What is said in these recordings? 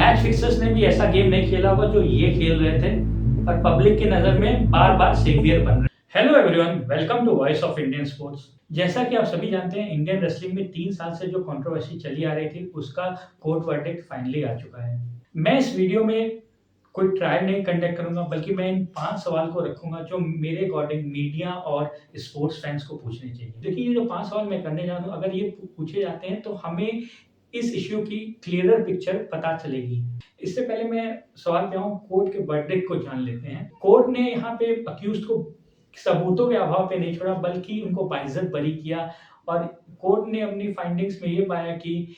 Match fixers ने भी ऐसा गेम नहीं खेला होगा जो ये खेल रहे थे और पब्लिक की नज़र में बार-बार सेवियर बन रहे हैं। Hello everyone, welcome to voice of Indian sports. जैसा कि आप सभी जानते हैं, इंडियन रेसलिंग में 3 साल से जो कंट्रोवर्सी चली आ रही थी, उसका कोर्ट वर्डिक्ट फाइनली आ चुका है। मैं इस वीडियो में कोई ट्रायल नहीं कंडक्ट करूँगा, बल्कि मैं इन 5 सवाल को रखूँगा जो मेरे अकॉर्डिंग मीडिया और स्पोर्ट्स फैन्स को पूछने चाहिए। देखिए, ये जो 5 सवाल मैं करने जा रहा हूँ, अगर ये पूछे जाते हैं तो हमें इस इश्यू की क्लियरर पिक्चर पता चलेगी। इससे पहले मैं सवाल पे आऊँ, कोर्ट के वर्डिक्ट को जान लेते हैं। कोर्ट ने यहाँ पे अक्यूज्ड को सबूतों के अभाव पे नहीं छोड़ा, बल्कि उनको बाइज्जत बरी किया और कोर्ट ने अपनी फाइंडिंग्स में ये पाया कि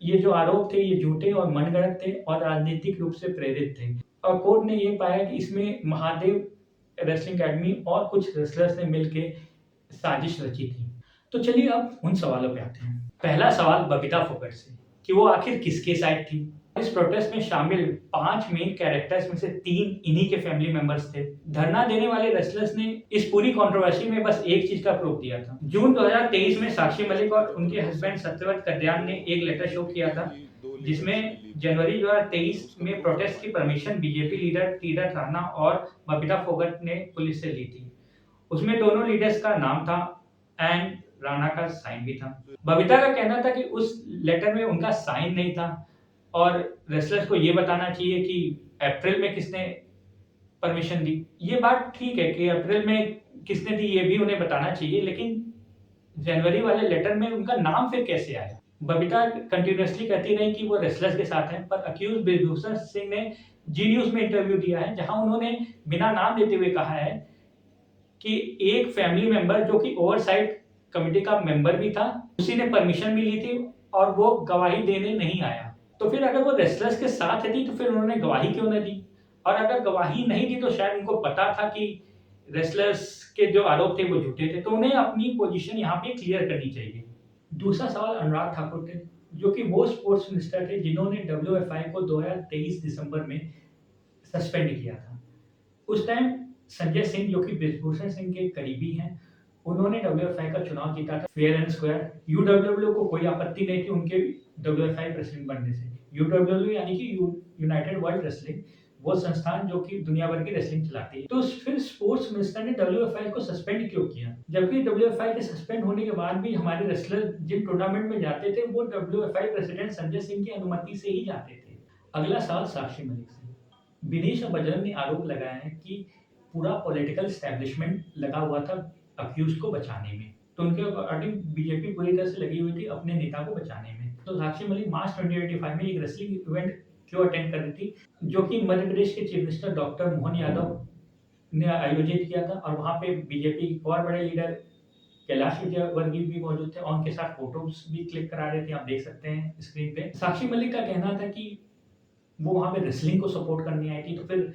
ये जो आरोप थे, ये झूठे और मनगढ़ंत थे और राजनीतिक रूप से प्रेरित थे। और कोर्ट ने ये पाया कि इसमें महादेव रेसलिंग अकेडमी और कुछ रेसलर्स ने मिलके साजिश रची थी। तो चलिए अब उन सवालों पे आते हैं। पहला सवाल बबीता फोगाट से कि वो आखिर किसके साइड थी। इस प्रोटेस्ट में शामिल 5 मेन कैरेक्टर्स में से 3 इन्हीं के फैमिली मेंबर्स थे। धरना देने वाले रेसलर्स ने इस पूरी कंट्रोवर्सी में बस एक चीज का प्रूफ दिया था। जून 2023 में साक्षी मलिक और उनके हस्बैंड सत्यव्रत कल्याण ने एक लेटर शो किया था, जिसमें जनवरी 2023 में प्रोटेस्ट की permission BJP leader Tirath Rana और बबीता फोगाट ने पुलिस से ली थी। उसमें दोनों लीडर्स का नाम था एंड राणा का साइन भी था। बबीता का कहना था कि उस लेटर में उनका साइन नहीं था और रेसलर्स को ये बताना चाहिए कि अप्रैल में किसने परमिशन दी। ये बात ठीक है कि अप्रैल में किसने दी, ये भी उन्हें बताना चाहिए, लेकिन जनवरी वाले लेटर में उनका नाम फिर कैसे आया? बबीता कंटिन्यूअसली कहती रही कि वो रेसलर्स के साथ हैं, पर अक्यूज ब्रिजभूषण सिंह ने जी न्यूज में इंटरव्यू दिया है, जहां उन्होंने बिना नाम लेते हुए कहा है कि एक फैमिली मेंबर जो कि ओवरसाइट कमेटी का मेंबर भी था, उसी ने परमिशन भी ली थी और वो गवाही देने नहीं आया। तो फिर अगर वो रेसलर्स के साथ थी तो फिर उन्होंने गवाही क्यों नहीं दी? और अगर गवाही नहीं दी तो शायद उनको पता था कि रेसलर्स के जो आरोप थे वो झूठे थे, तो उन्हें अपनी पोजीशन यहाँ पे क्लियर करनी चाहिए। दूसरा सवाल अनुराग ठाकुर थे, जो कि वो स्पोर्ट्स मिनिस्टर थे जिन्होंने डब्ल्यूएफआई को 2023 दिसंबर में सस्पेंड किया था। उस टाइम संजय सिंह, जो कि ब्रिजभूषण सिंह के करीबी हैं, उन्होंने डब्ल्यूएफआई का चुनाव जीता था फेयर एंड स्क्वायर। यूडब्ल्यूडब्ल्यू को कोई आपत्ति नहीं थी उनके डब्ल्यूएफआई प्रेसिडेंट बनने से। यूडब्ल्यूडब्ल्यू यानी कि यूनाइटेड वर्ल्ड रेसलिंग, वो संस्थान जो कि दुनिया भर की रेसलिंग चलाती है। तो फिर स्पोर्ट्स मिनिस्टर ने डब्ल्यूएफआई को सस्पेंड क्यों किया? जबकि डब्ल्यूएफआई के सस्पेंड होने के बाद भी हमारे रेसलर जिन टूर्नामेंट में जाते थे, वो डब्ल्यूएफआई प्रेसिडेंट संजय सिंह की अनुमति से ही जाते थे। अगला सवाल साक्षी मलिक से। विनेश और बजरंग ने आरोप लगाया है कि पूरा पॉलिटिकल एस्टैब्लिशमेंट लगा हुआ था अक्यूज को बचाने में। तो उनके अकॉर्डिंग बीजेपी पूरी तरह से लगी हुई थी अपने नेता को बचाने में। तो साक्षी मलिक मार्च 2025 में एक रेसलिंग इवेंट क्यों अटेंड कर रही थी, जो कि मध्य प्रदेश के chief minister doctor Mohan Yadav ने आयोजित किया था, और वहाँ पे बीजेपी के और बड़े लीडर कैलाश विजयवर्गीय भी मौजूद थे और उनके साथ फोटोज भी क्लिक करा रहे थे, आप देख सकते हैं स्क्रीन पे। साक्षी मलिक का कहना था कि वो वहाँ पे रेसलिंग को सपोर्ट करने आई थी, तो फिर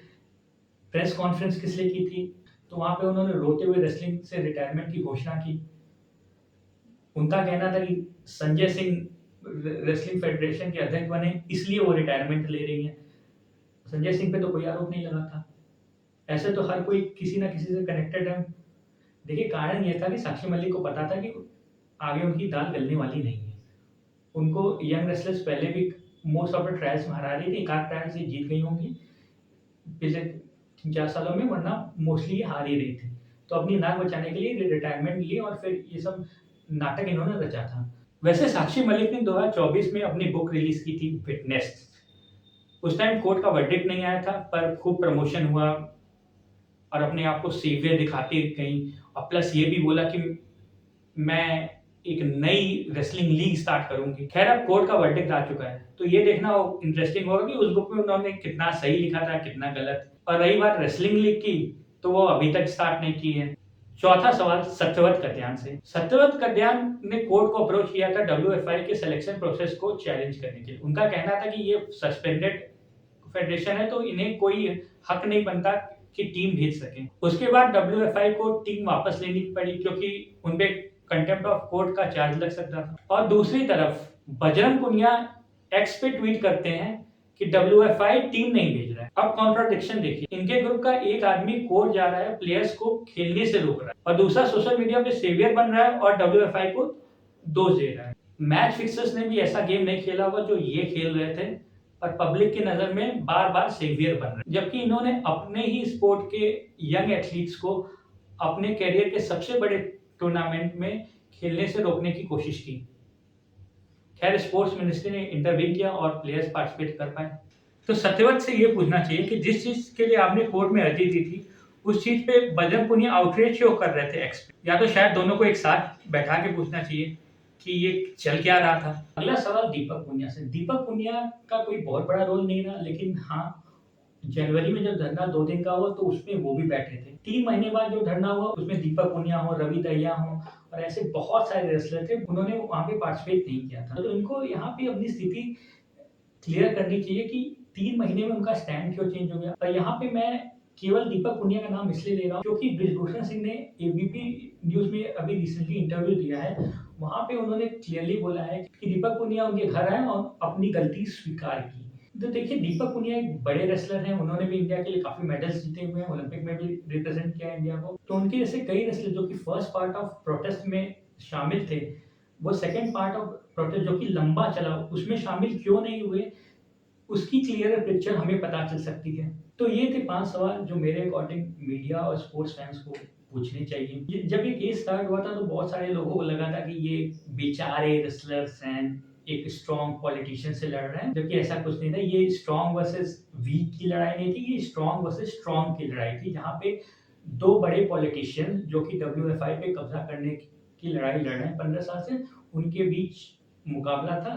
प्रेस कॉन्फ्रेंस किस लिए की थी? तो वहाँ पे उन्होंने रोते हुए रेसलिंग से रिटायरमेंट की घोषणा की। उनका कहना था कि संजय सिंह रेसलिंग फेडरेशन के अध्यक्ष बने, इसलिए वो रिटायरमेंट ले रही हैं। संजय सिंह पे तो कोई आरोप नहीं लगा था। ऐसे तो हर कोई किसी ना किसी से कनेक्टेड है। देखिए, कारण ये था कि साक्षी मलिक को पता था कि आगे उनकी दाल गलने वाली नहीं है। उनको यंग रेसलर्स पहले भी मोस्ट ऑफ द ट्रायल्स में हरा रही थी, 1 आध ट्रायल से जीत गई होंगी पिछले 3-4 सालों में, वरना मोस्टली ये हार ही रही थी। तो अपनी नाक बचाने के लिए रिटायरमेंट ली और फिर ये सब नाटक इन्होंने रचा था। वैसे साक्षी मलिक ने 2024 में अपनी बुक रिलीज की थी विटनेस। उस टाइम कोर्ट का वर्डिक्ट नहीं आया था, पर खूब प्रमोशन हुआ और अपने आप को सेवियर दिखाती गई, और प्लस ये भी बोला कि मैं एक नई रेसलिंग लीग स्टार्ट करूंगी। खैर, अब कोर्ट का वर्डिक्ट आ चुका है, तो ये देखना इंटरेस्टिंग होगा कि उस बुक में उन्होंने कितना सही लिखा था, कितना गलत। और रही बात रेसलिंग लीग की, तो वो अभी तक स्टार्ट नहीं की है। चौथा सवाल सत्यव्रत कल्याण से। सत्यव्रत कल्याण ने कोर्ट को अप्रोच किया था डब्ल्यूएफआई के सिलेक्शन प्रोसेस को चैलेंज करने के लिए। उनका कहना था कि ये सस्पेंडेड फेडरेशन है, तो इन्हें कोई हक नहीं बनता कि टीम भेज सके। उसके बाद डब्ल्यूएफआई को टीम वापस लेनी पड़ी, क्योंकि उनपे कंटेम्प्ट ऑफ कोर्ट का चार्ज लग सकता था। और दूसरी तरफ बजरंग पुनिया एक्स पे ट्वीट करते हैं कि डब्ल्यूएफआई टीम नहीं भेज रहा है। अब कॉन्ट्राडिक्शन देखिए, इनके ग्रुप का एक आदमी कोर्ट जा रहा है, प्लेयर्स को खेलने से रोक रहा है, और दूसरा सोशल मीडिया पे सेवियर बन रहा है और डब्ल्यूएफआई को दोष दे रहा है। मैच फिक्सर्स ने भी ऐसा गेम नहीं खेला होगा जो ये खेल रहे थे और पब्लिक की नज़र में बार-बार सेवियर बन रहे हैं। जबकि इन्होंने अपने ही स्पोर्ट के यंग एथलीट्स को अपने करियर के सबसे बड़े टूर्नामेंट में खेलने से रोकने की कोशिश की। खैर स्पोर्ट्स मिनिस्ट्री ने इंटरवीन किया और प्लेयर्स पार्टिसिपेट कर पाए। तो सत्यव्रत से ये पूछना चाहिए कि जिस चीज़ के लिए आपने कोर्ट में अर्जी दी थी, उस चीज़ पे बजरंग पुनिया आउटरीच क्यों कर रहे थे या तो शायद दोनों को एक साथ बैठा के पूछना चाहिए कि ये चल क्या रहा था। अगला सवाल दीपक पुनिया से। दीपक पुनिया का कोई बहुत बड़ा रोल नहीं रहा, लेकिन हाँ, जनवरी में जब धरना 2 दिन का हुआ तो उसमें वो भी बैठे थे। 3 महीने बाद जो धरना हुआ उसमें दीपक पुनिया हो, रवि दहिया हो और ऐसे बहुत सारे रेसलर थे, उन्होंने वहाँ पे पार्टिसिपेट नहीं किया था। तो इनको यहाँ पे अपनी स्थिति क्लियर करनी चाहिए कि 3 महीने में उनका स्टैंड क्यों चेंज हो गया। और यहाँ पे मैं केवल दीपक पुनिया का नाम इसलिए ले रहा हूँ क्योंकि बृजभूषण सिंह ने एबीपी न्यूज़ में अभी रिसेंटली इंटरव्यू दिया है। वहाँ पे उन्होंने क्लियरली बोला है कि दीपक पुनिया उनके घर आए और अपनी गलती स्वीकार की। तो देखिए दीपक पुनिया एक बड़े रेसलर हैं, उन्होंने भी इंडिया के लिए काफ़ी मेडल्स जीते हुए हैं, ओलंपिक में भी रिप्रेजेंट किया है इंडिया को। तो उनके जैसे कई रेसलर जो कि फर्स्ट पार्ट ऑफ प्रोटेस्ट में शामिल थे, वो सेकंड पार्ट ऑफ प्रोटेस्ट जो कि लंबा चला उसमें शामिल क्यों नहीं हुए, उसकी क्लियर पिक्चर हमें पता चल सकती है। तो ये थे 5 सवाल जो मेरे अकॉर्डिंग मीडिया और स्पोर्ट्स फैंस को पूछने चाहिए। ये जब ये केस स्टार्ट हुआ था तो बहुत सारे लोगों को लगा था कि ये बेचारे रेसलर्स हैं, एक स्ट्रॉन्ग पॉलिटिशियन से लड़ रहे हैं, जबकि ऐसा कुछ नहीं था। ये स्ट्रॉन्ग वर्सेस वीक की लड़ाई नहीं थी, ये स्ट्रॉन्ग वर्सेस स्ट्रॉन्ग की लड़ाई थी, जहाँ पे 2 बड़े पॉलिटिशियन जो कि डब्ल्यूएफआई पे कब्जा करने की लड़ाई लड़ रहे हैं 15 साल से, उनके बीच मुकाबला था।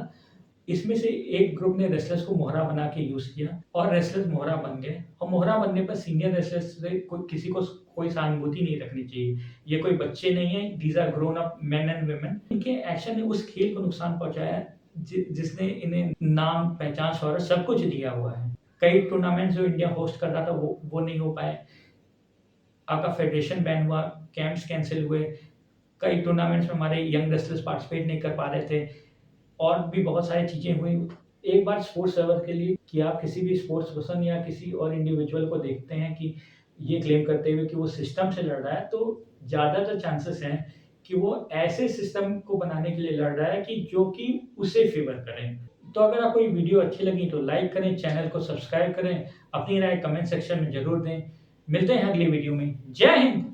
इसमें से एक ग्रुप ने रेसलर्स को मोहरा बना के यूज़ किया और रेसलर्स मोहरा बन गए और मोहरा बनने पर सीनियर रेसलर्स से किसी को कोई सहानुभूति नहीं रखनी चाहिए। ये कोई बच्चे नहीं हैं, these are grown up men and women. इनके एक्शन ने उस खेल को नुकसान पहुँचाया जिसने इन्हें नाम, पहचान, शोहरत सब कुछ दिया हुआ है। कई टूर्नामेंट्स जो इंडिया होस्ट कर रहा था वो नहीं हो पाए। आपका फेडरेशन बैन हुआ, कैंप्स कैंसिल हुए, कई टूर्नामेंट्स में हमारे यंग रेसलर्स पार्टिसिपेट नहीं कर पा रहे थे और भी बहुत सारी चीज़ें हुई। एक बार स्पोर्ट्स सर्वर के लिए कि आप किसी भी स्पोर्ट्स पर्सन या किसी और इंडिविजुअल को देखते हैं कि ये क्लेम करते हुए कि वो सिस्टम से लड़ रहा है, तो ज़्यादातर चांसेस हैं कि वो ऐसे सिस्टम को बनाने के लिए लड़ रहा है कि जो कि उसे फेवर करे। तो अगर आपको ये वीडियो अच्छी लगी तो लाइक करें, चैनल को सब्सक्राइब करें, अपनी राय कमेंट सेक्शन में ज़रूर दें। मिलते हैं अगली वीडियो में। जय हिंद।